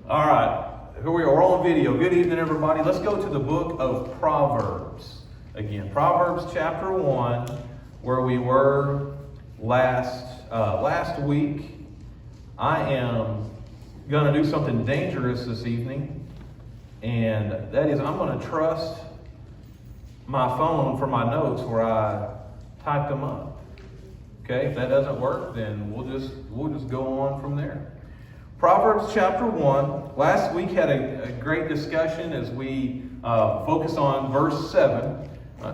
All right, here we are. We're on video. Good evening, everybody. Let's go to the book of Proverbs again. Proverbs chapter 1, where we were last week. I am going to do something dangerous this evening, and that is I'm going to trust my phone for my notes where I typed them up. Okay, if that doesn't work, then we'll just go on from there. Proverbs chapter 1. Last week had a great discussion as we focused on verse 7.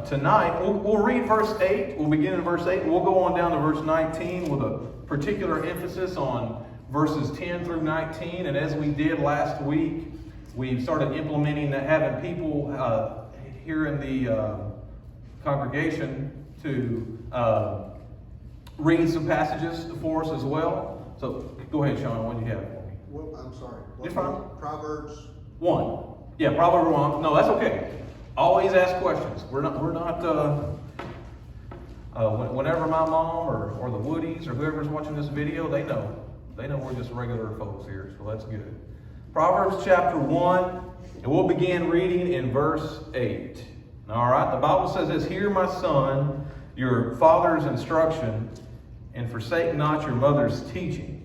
Tonight, we'll read verse 8. We'll begin in verse 8. We'll go on down to verse 19 with a particular emphasis on verses 10 through 19. And as we did last week, we started implementing that, having people here in the congregation to read some passages for us as well. So go ahead, Sean. What do you have for me? Well, I'm sorry. You're fine. Proverbs 1. Yeah, Proverbs 1. No, that's okay. Always ask questions. Whenever my mom or the Woodies or whoever's watching this video, they know we're just regular folks here, so that's good. Proverbs chapter 1, and we'll begin reading in verse 8. All right, the Bible says this: "Hear, my son, your father's instruction, and forsake not your mother's teaching.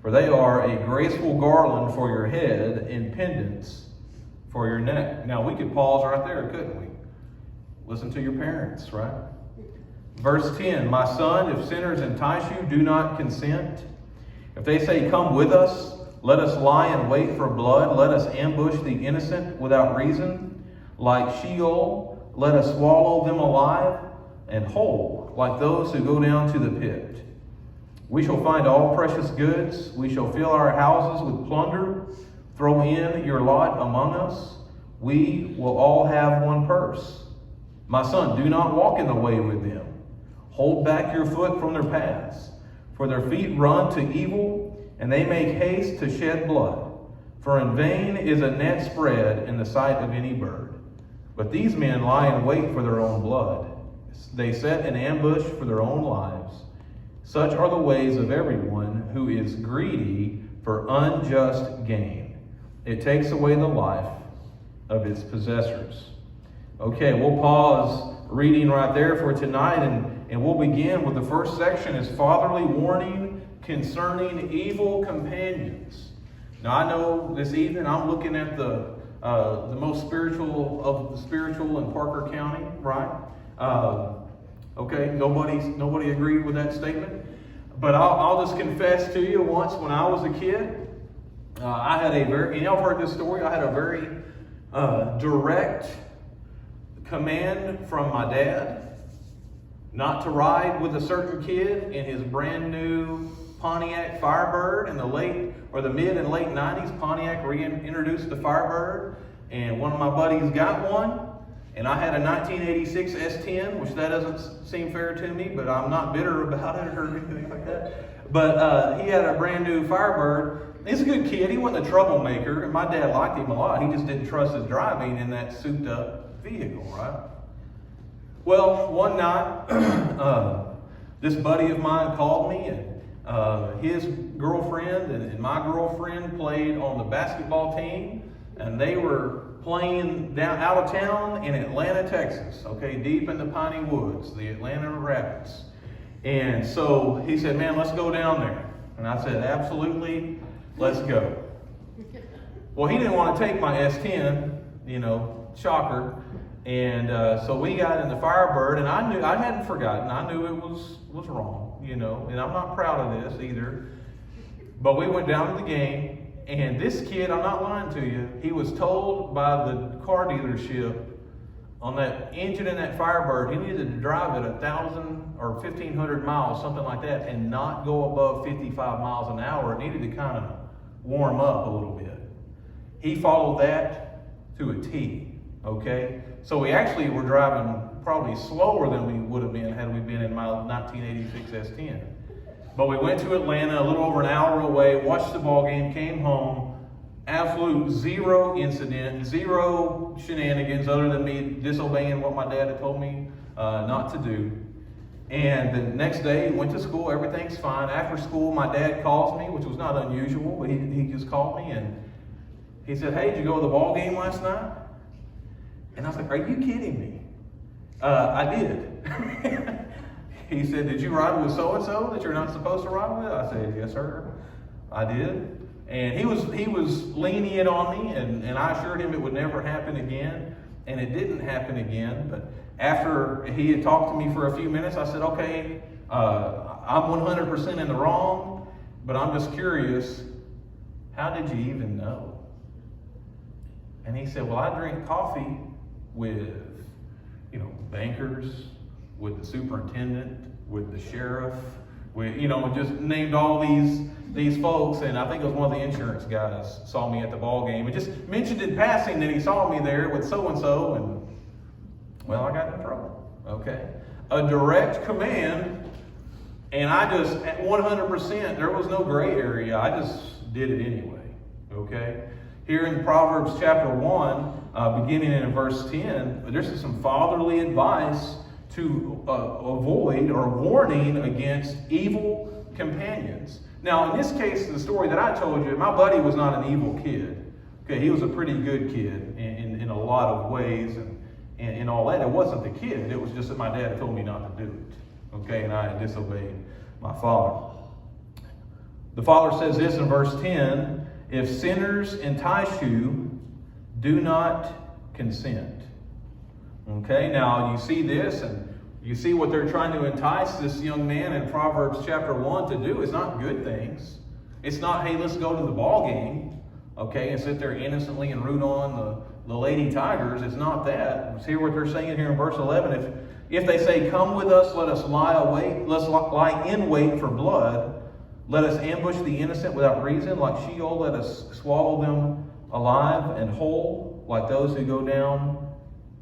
For they are a graceful garland for your head, and pendants for your neck." Now, we could pause right there, couldn't we? Listen to your parents, right? Verse 10, "My son, if sinners entice you, do not consent. If they say, 'Come with us,' let us lie in wait for blood. Let us ambush the innocent without reason. Like Sheol, let us swallow them alive, and whole, like those who go down to the pit. We shall find all precious goods. We shall fill our houses with plunder. Throw in your lot among us. We will all have one purse. My son, do not walk in the way with them. Hold back your foot from their paths. For their feet run to evil, and they make haste to shed blood. For in vain is a net spread in the sight of any bird. But these men lie in wait for their own blood. They set an ambush for their own lives. Such are the ways of everyone who is greedy for unjust gain. It takes away the life of its possessors." Okay, we'll pause reading right there for tonight, and we'll begin with the first section is fatherly warning concerning evil companions. Now, I know this evening I'm looking at the most spiritual of the spiritual in Parker County, right? Okay, nobody agreed with that statement. But I'll just confess to you, once when I was a kid, I had a very, and y'all have heard this story, I had a very direct command from my dad not to ride with a certain kid in his brand new Pontiac Firebird. In the mid and late 90s, Pontiac reintroduced the Firebird, and one of my buddies got one. And I had a 1986 S10, which that doesn't seem fair to me, but I'm not bitter about it or anything like that. But he had a brand new Firebird. He's a good kid. He wasn't a troublemaker, and my dad liked him a lot. He just didn't trust his driving in that souped-up vehicle, right? Well, one night, this buddy of mine called me, and his girlfriend and my girlfriend played on the basketball team, and they were playing down out of town in Atlanta, Texas, okay, deep in the piney woods, the Atlanta Rapids. And so he said, "Man, let's go down there." And I said, "Absolutely, let's go." Well, he didn't want to take my S10, shocker. And so we got in the Firebird, and I hadn't forgotten. I knew it was wrong, and I'm not proud of this either. But we went down to the game. And this kid, I'm not lying to you, he was told by the car dealership on that engine in that Firebird, he needed to drive at 1,000 or 1,500 miles, something like that, and not go above 55 miles an hour. It needed to kind of warm up a little bit. He followed that to a T, okay? So we actually were driving probably slower than we would have been had we been in my 1986 S10. But we went to Atlanta, a little over an hour away, watched the ball game, came home. Absolute zero incident, zero shenanigans other than me disobeying what my dad had told me not to do. And the next day, went to school, everything's fine. After school, my dad calls me, which was not unusual, but he just called me and He said, hey, did you go to the ball game last night? And I was like, are you kidding me? I did. He said, did you ride with so-and-so that you're not supposed to ride with? I said, yes, sir, I did. And he was lenient on me, and I assured him it would never happen again. And it didn't happen again. But after he had talked to me for a few minutes, I said, okay, I'm 100% in the wrong, but I'm just curious, how did you even know? And he said, well, I drink coffee with, bankers, with the superintendent, with the sheriff, with, just named all these folks. And I think it was one of the insurance guys saw me at the ball game and just mentioned in passing that he saw me there with so-and-so, and well, I got in trouble. Okay. A direct command, and I just, at 100%, there was no gray area. I just did it anyway. Okay. Here in Proverbs chapter 1, beginning in verse 10, there's some fatherly advice to avoid or warning against evil companions. Now, in this case, the story that I told you, my buddy was not an evil kid. Okay, he was a pretty good kid in a lot of ways and all that. It wasn't the kid. It was just that my dad told me not to do it. Okay, and I had disobeyed my father. The father says this in verse 10, if sinners entice you, do not consent. Okay, now you see this, and you see what they're trying to entice this young man in Proverbs chapter 1 to do. It's not good things. It's not, hey, let's go to the ball game, okay, and sit there innocently and root on the Lady Tigers. It's not that. Let's hear what they're saying here in verse 11. If they say, come with us, let us lie in wait for blood. Let us ambush the innocent without reason. Like Sheol, let us swallow them alive and whole, like those who go down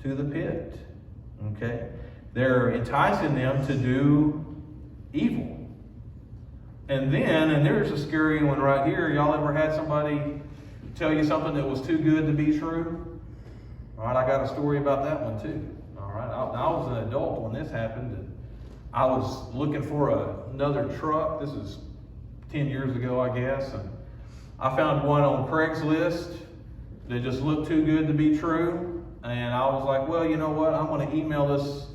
to the pit. Okay? They're enticing them to do evil. And there's a scary one right here. Y'all ever had somebody tell you something that was too good to be true? All right, I got a story about that one too. All right, I was an adult when this happened, and I was looking for another truck. This is 10 years ago, I guess, and I found one on Craigslist that just looked too good to be true. And I was like, well, you know what? I'm going to email this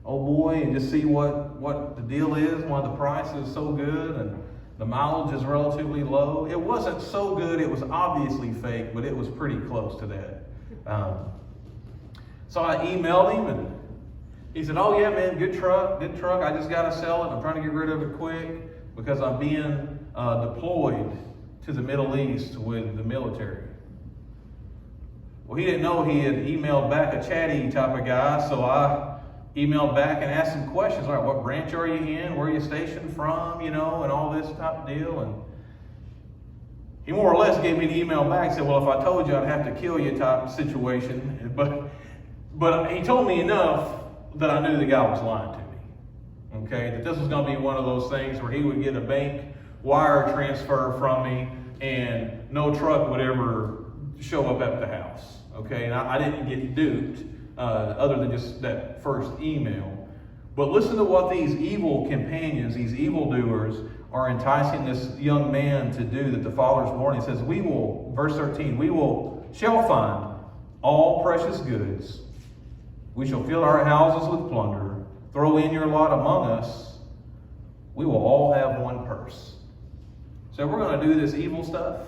old boy and just see what the deal is. One of the prices is so good and the mileage is relatively low. It wasn't so good. It was obviously fake, but it was pretty close to that. So I emailed him, and he said, oh yeah, man, good truck. I just got to sell it. I'm trying to get rid of it quick because I'm being deployed to the Middle East with the military. Well, he didn't know he had emailed back a chatty type of guy, so I emailed back and asked some questions. All right, what branch are you in? Where are you stationed from? And all this type of deal. And he more or less gave me the email back and said, well, if I told you, I'd have to kill you type of situation. But he told me enough that I knew the guy was lying to me. Okay, that this was going to be one of those things where he would get a bank wire transfer from me and no truck would ever show up at the house. Okay, and I didn't get duped other than just that first email. But listen to what these evil companions, these evildoers, are enticing this young man to do that the Father's warning. It says, verse 13, shall find all precious goods. We shall fill our houses with plunder. Throw in your lot among us. We will all have one purse. So we're going to do this evil stuff.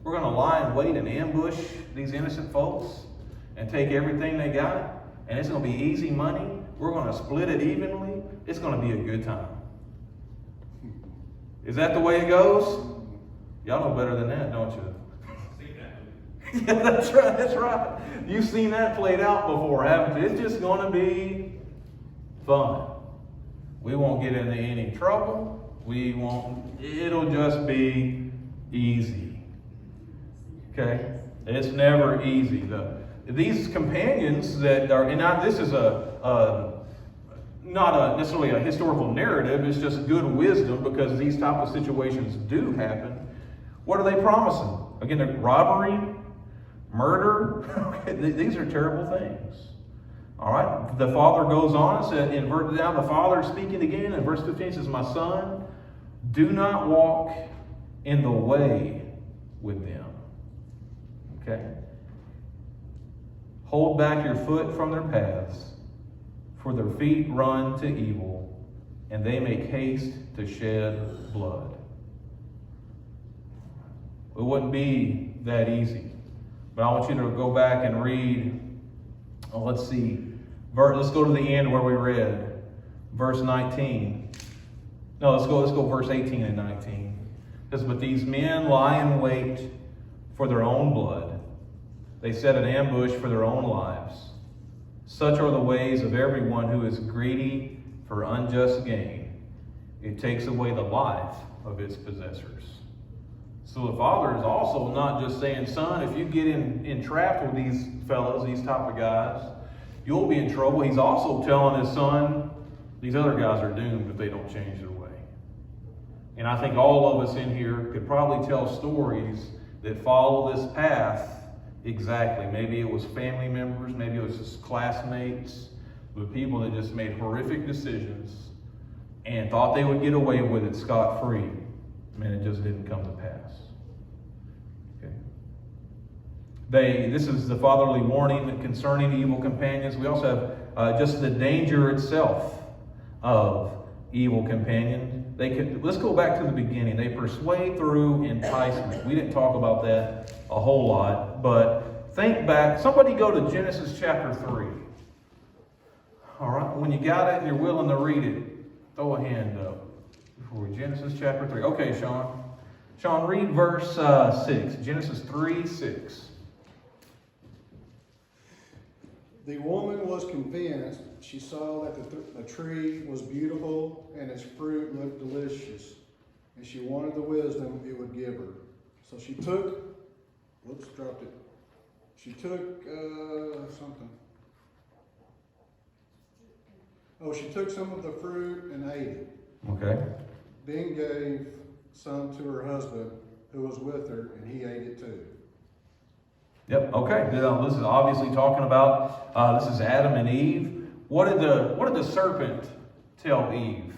We're going to lie in wait and ambush these innocent folks and take everything they got. And it's going to be easy money. We're going to split it evenly. It's going to be a good time. Is that the way it goes? Y'all know better than that, don't you? Yeah, that's right. You've seen that played out before, haven't you? It's just going to be fun. We won't get into any trouble. It'll just be easy. Okay? It's never easy. These companions that are, and this is not necessarily a historical narrative, it's just good wisdom because these type of situations do happen. What are they promising? Again, robbery, murder. These are terrible things. All right. The Father goes on and said, the Father speaking again in verse 15 says, my son, do not walk in the way with them. Okay? Hold back your foot from their paths, for their feet run to evil, and they make haste to shed blood. It wouldn't be that easy. But I want you to go back and read, let's see, let's go to the end where we read, verse 19. No, let's go verse 18 and 19. It says, but these men lie in wait for their own blood. They set an ambush for their own lives. Such are the ways of everyone who is greedy for unjust gain. It takes away the life of its possessors. So the father is also not just saying, son, if you get entrapped with these fellows, these type of guys, you'll be in trouble. He's also telling his son, these other guys are doomed if they don't change their way. And I think all of us in here could probably tell stories that follow this path exactly. Maybe it was family members, maybe it was just classmates, but people that just made horrific decisions and thought they would get away with it scot-free. Man, it just didn't come to pass. Okay. This is the fatherly warning concerning evil companions. We also have just the danger itself of evil companion. Let's go back to the beginning. They persuade through enticement. We didn't talk about that a whole lot, but think back. Somebody go to Genesis chapter 3. All right, when you got it and you're willing to read it, throw a hand up. For Genesis chapter 3. Okay, Sean. Sean, read verse 6. Genesis 3:6. The woman was convinced. She saw that the tree was beautiful and its fruit looked delicious, and she wanted the wisdom it would give her. So she took, dropped it. She took something. Oh, she took some of the fruit and ate it. Okay. Then gave some to her husband who was with her, and he ate it too. Yep. Okay. This is obviously talking about this is Adam and Eve. What did the serpent tell Eve?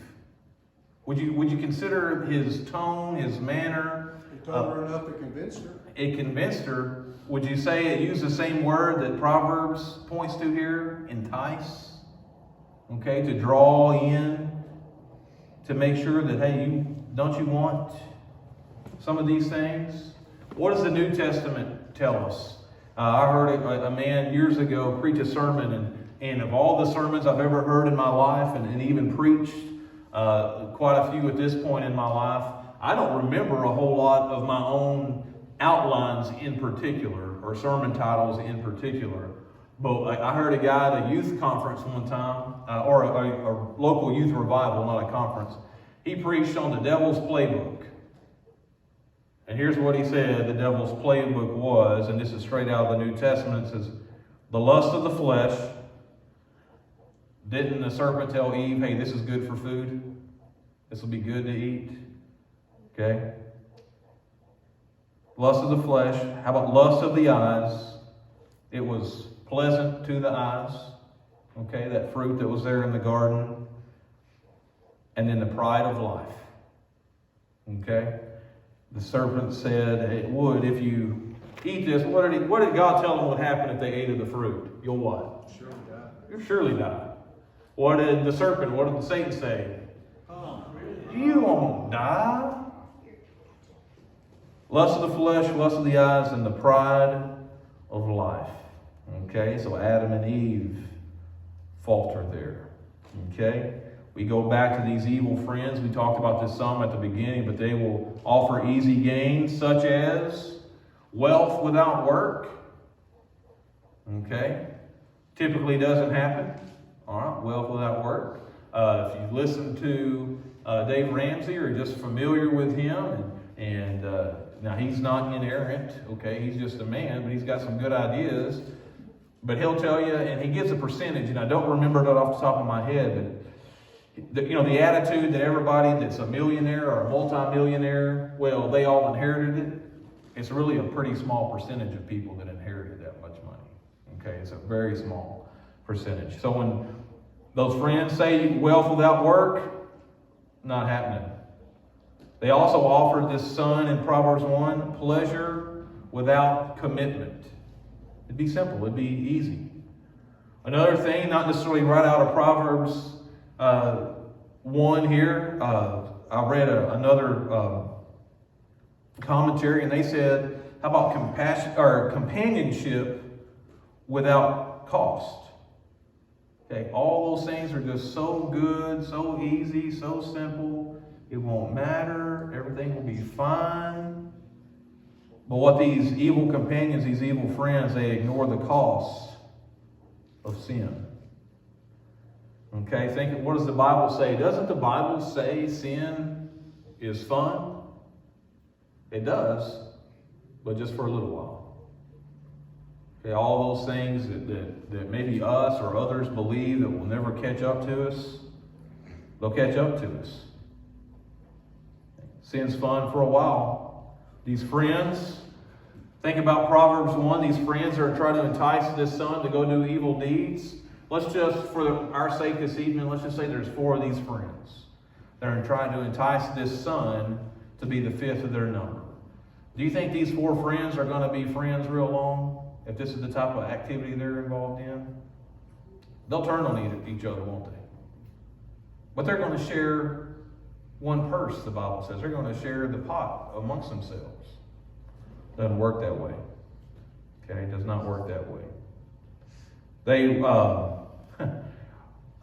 Would you consider his tone, his manner? It told her enough to convince her. It convinced her. Would you say it used the same word that Proverbs points to here? Entice. Okay, to draw in, to make sure that, hey, don't you want some of these things? What does the New Testament tell us? I heard a man years ago preach a sermon, and of all the sermons I've ever heard in my life, and even preached quite a few at this point in my life, I don't remember a whole lot of my own outlines in particular, or sermon titles in particular. But I heard a guy at a youth conference one time, or a local youth revival, not a conference. He preached on the devil's playbook. And here's what he said the devil's playbook was, and this is straight out of the New Testament. It says, the lust of the flesh. Didn't the serpent tell Eve, hey, this is good for food? This will be good to eat? Okay? Lust of the flesh. How about lust of the eyes? It was pleasant to the eyes. Okay, that fruit that was there in the garden. And then the pride of life. Okay? The serpent said it would if you eat this. What did God tell them would happen if they ate of the fruit? You'll what? Surely die. You'll surely die. What did Satan say? You won't die. Lust of the flesh, lust of the eyes, and the pride of life. Okay, so Adam and Eve falter there. Okay? We go back to these evil friends. We talked about this some at the beginning, but they will offer easy gains such as wealth without work. Okay? Typically doesn't happen. All right, wealth without work. If you listen to Dave Ramsey or just familiar with him, and now he's not inerrant, okay? He's just a man, but he's got some good ideas. But he'll tell you, and he gives a percentage, and I don't remember it off the top of my head, but the attitude that everybody that's a millionaire or a multimillionaire, well, they all inherited it. It's really a pretty small percentage of people that inherited that much money. Okay, it's a very small percentage. So when those friends say wealth without work, not happening. They also offered this son in Proverbs 1, pleasure without commitment. It'd be simple, it'd be easy. Another thing, not necessarily right out of Proverbs 1 here, I read another commentary, and they said, how about compassion or companionship without cost? Okay, all those things are just so good, so easy, so simple. It won't matter. Everything will be fine. But what these evil companions, these evil friends, they ignore the cost of sin. Okay, think, what does the Bible say? Doesn't the Bible say sin is fun? It does, but just for a little while. Okay, all those things that maybe us or others believe that will never catch up to us, they'll catch up to us. Sin's fun for a while. These friends, think about Proverbs 1, these friends are trying to entice this son to go do evil deeds. Let's just, for our sake this evening, let's just say there's 4 of these friends that are trying to entice this son to be the 5th of their number. Do you think these 4 friends are going to be friends real long if this is the type of activity they're involved in? They'll turn on each other, won't they? But they're going to share one purse, the Bible says. They're going to share the pot amongst themselves. Doesn't work that way. Okay, it does not work that way. They,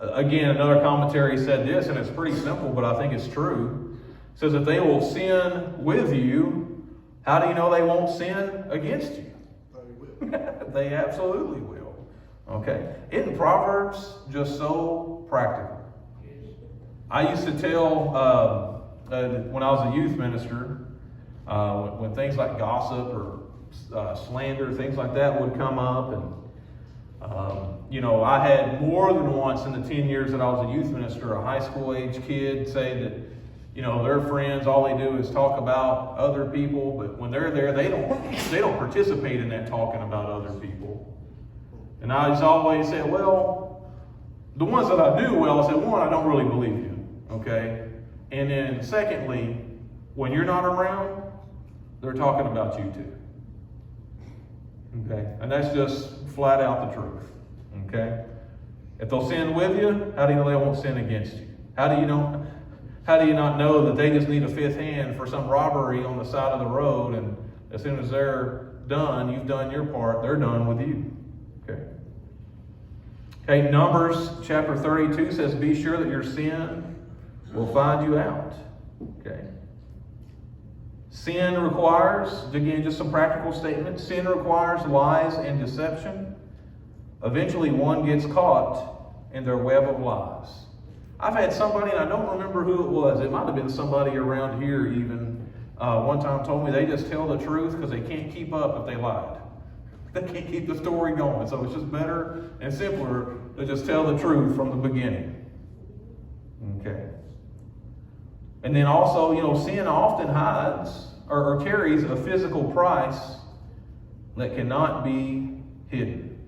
again, another commentary said this, and it's pretty simple, but I think it's true. It says, if they will sin with you, how do you know they won't sin against you? They absolutely will. Okay. Isn't Proverbs just so practical? I used to tell, when I was a youth minister, when things like gossip or slander, things like that would come up, and I had more than once in the 10 years that I was a youth minister, a high school age kid say that, their friends, all they do is talk about other people, but when they're there, they don't participate in that talking about other people. And I just always say, well, the ones that I do well, I said, one, I don't really believe you, okay? And then secondly, when you're not around, they're talking about you too. Okay? And that's just flat out the truth. Okay? If they'll sin with you, how do you know they won't sin against you? How do you not know that they just need a 5th hand for some robbery on the side of the road, and as soon as they're done, you've done your part, they're done with you. Okay, Numbers chapter 32 says, be sure that your sin will find you out. Okay. Sin requires, again, just some practical statements. Sin requires lies and deception. Eventually, one gets caught in their web of lies. I've had somebody, and I don't remember who it was. It might have been somebody around here even. One time told me they just tell the truth because they can't keep up if they lied. They can't keep the story going. So it's just better and simpler to just tell the truth from the beginning. Okay. And then also, sin often hides or carries a physical price that cannot be hidden.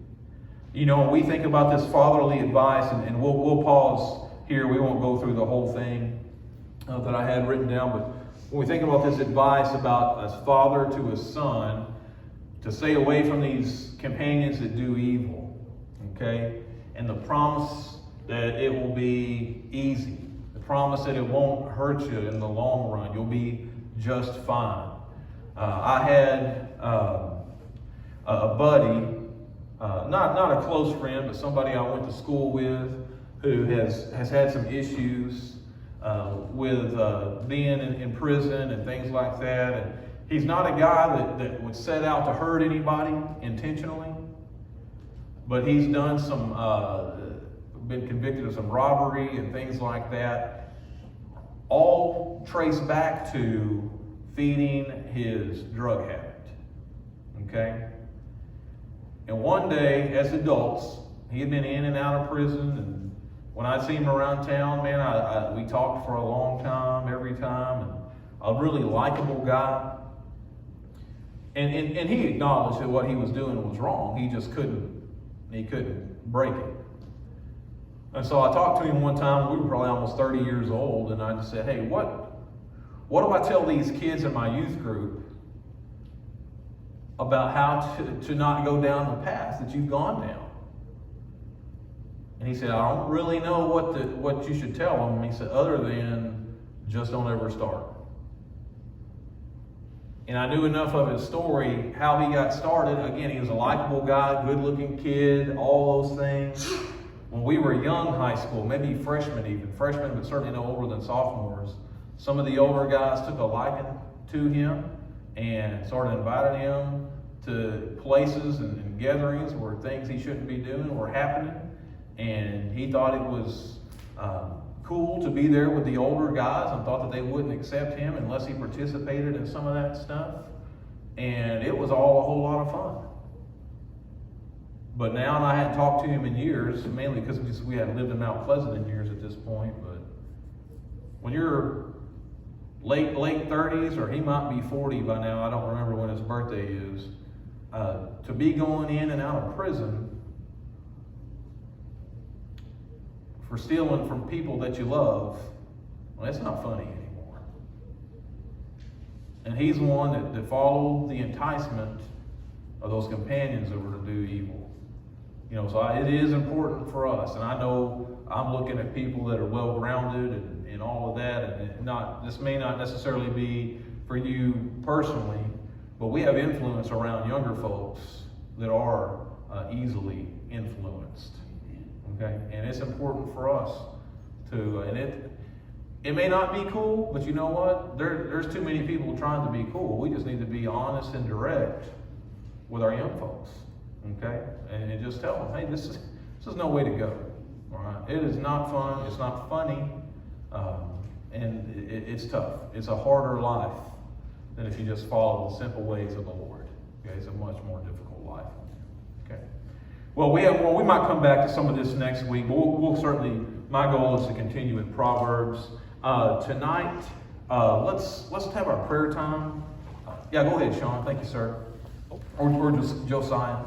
When we think about this fatherly advice, and we'll pause here. We won't go through the whole thing that I had written down, but when we think about this advice about a father to his son, to stay away from these companions that do evil, okay? And the promise that it will be easy. The promise that it won't hurt you in the long run. You'll be just fine. I had a buddy, not a close friend, but somebody I went to school with who has had some issues with being in prison and things like that. And he's not a guy that would set out to hurt anybody intentionally, but he's done been convicted of some robbery and things like that, all traced back to feeding his drug habit, okay? And one day, as adults, he had been in and out of prison, and when I'd see him around town, man, we talked for a long time, every time, and a really likable guy. And he acknowledged that what he was doing was wrong. He just couldn't break it. And so I talked to him one time. We were probably almost 30 years old, and I just said, hey, what do I tell these kids in my youth group about how to not go down the path that you've gone down. And he said, I don't really know what you should tell them. He said, other than just don't ever start. And I knew enough of his story, how he got started. Again, he was a likable guy, good-looking kid, all those things. When we were young high school, maybe freshmen, but certainly no older than sophomores, some of the older guys took a liking to him and started inviting him to places and gatherings where things he shouldn't be doing were happening. And he thought it was cool to be there with the older guys and thought that they wouldn't accept him unless he participated in some of that stuff. And it was all a whole lot of fun. But now, and I hadn't talked to him in years, mainly because we hadn't lived in Mount Pleasant in years at this point, but when you're late 30s, or he might be 40 by now, I don't remember when his birthday is, to be going in and out of prison for stealing from people that you love, well, that's not funny anymore. And he's one that followed the enticement of those companions that were to do evil. So it is important for us, and I know I'm looking at people that are well-grounded and all of that, and this may not necessarily be for you personally, but we have influence around younger folks that are easily influenced. Okay, and it's important for us to, and it may not be cool, but you know what? There's too many people trying to be cool. We just need to be honest and direct with our young folks. Okay, and just tell them, hey, this is no way to go. All right, it is not fun. It's not funny, and it's tough. It's a harder life than if you just follow the simple ways of the Lord. Okay, it's a much more difficult life. Okay. Well, we might come back to some of this next week, but we'll certainly. My goal is to continue in Proverbs tonight. Let's have our prayer time. Yeah, go ahead, Sean. Thank you, sir. Or just Josiah.